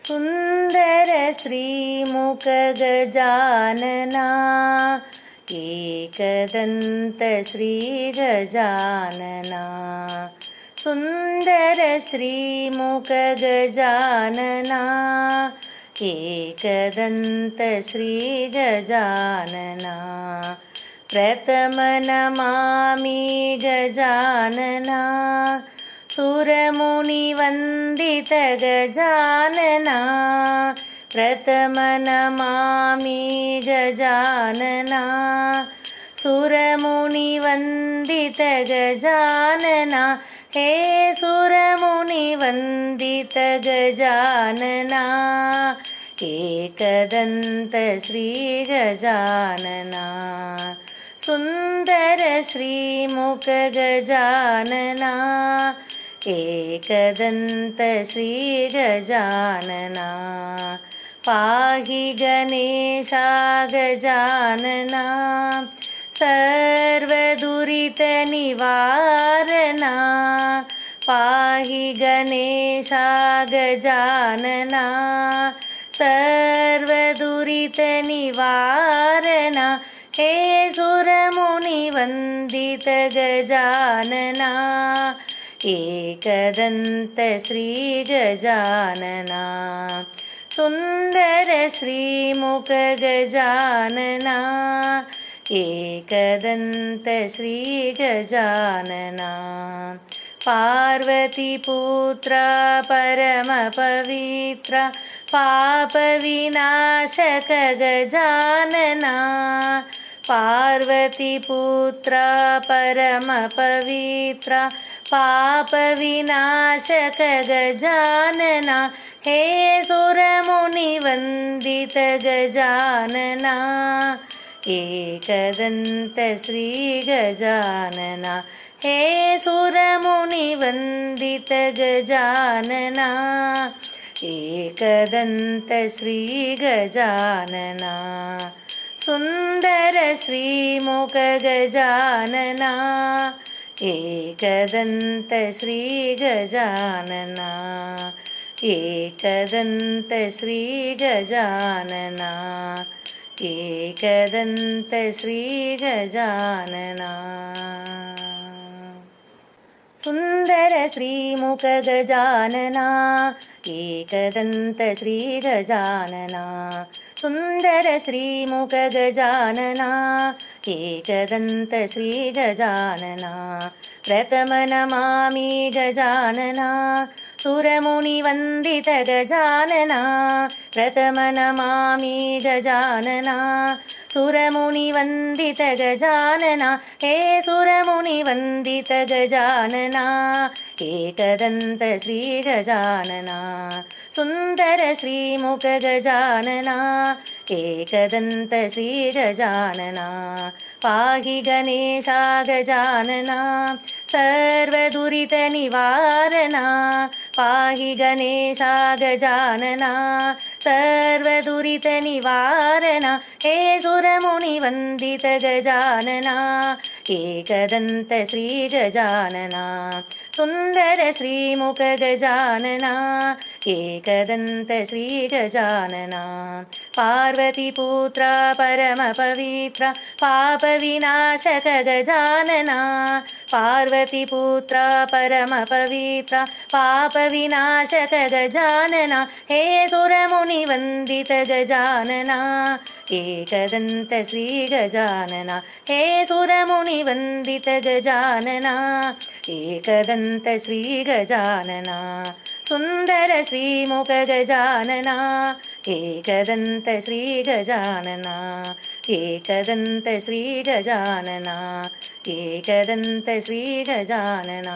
सुन्दर श्रीमुख गजानना एकदन्त श्रीगजानना सुन्दर श्रीमुख गजानना एकदन्त श्रीगजानना प्रथम नमामि गजानना सुरमुनिवन्दित गजानना प्रथम नमामि गजानना सुरमुनिवन्दित गजानना हे सुरमुनिवन्दित गजानना एकदन्त श्रीगजानना सुन्दर श्रीमुख गजानना एकदन्त श्रीगजानना पाहि गणेशा गजानना सर्वदुरितनिवारणा पाहि गणेशा गजानना सर्वदुरितनिवारणा हे सुरमुनिवन्दित गजानना एकदन्त श्रीगजानना सुन्दर श्रीमुख गजानना एकदन्त श्रीगजानना पार्वतीपुत्रा परमपवित्रा पापविनाशक गजानना पार्वतीपुत्रा परमपवित्रा पापविनाशक गजानना हे सुरमुनिवन्दित गजानना एकदन्त श्रीगजानना हे सुरमुनिवन्दित गजानना एकदन्त श्रीगजानना सुन्दर श्रीमुख गजानना एकदन्त श्रीगजानना एकदन्त श्रीगजानना एकदन्त श्रीगजानना सुन्दर श्रीमुख गजानना एकदन्त श्रीगजानना सुन्दर श्रीमुख गजानना एकदन्त श्रीगजानना प्रथम नमामि गजानना सुरमुनिवन्दित गजानना प्रथम नमामि गजानना सुरमुनिवन्दित गजानना हे सुरमुनिवन्दित गजानना एकदन्त श्रीगजानना सुन्दर श्रीमुख गजानना एकदन्त श्रीगजानना पाहि गणेशा गजानना सर्वदुरितनिवारणा पाहि गणेशा गजानना सर्वदुरितनिवारणा हे सुरमुनिवन्दित गजानना एकदन्त श्रीगजानना सुन्दर श्रीमुख गजानना एकदन्त श्रीगजानना पार्वतीपुत्रा परमपवित्रा पापविनाशक गजानना पार्वतीपुत्रा परमपवित्रा पापविनाशक गजानना हे सुरमुनिवन्दित गजानना एकदन्त श्रीगजानना हे सुरमुनिवन्दित गजानना एकदन्त श्रीगजानना सुन्दर श्रीमुख गजानना एकदन्त श्रीगजानना एकदन्त श्रीगजानना एकदन्त श्रीगजानना।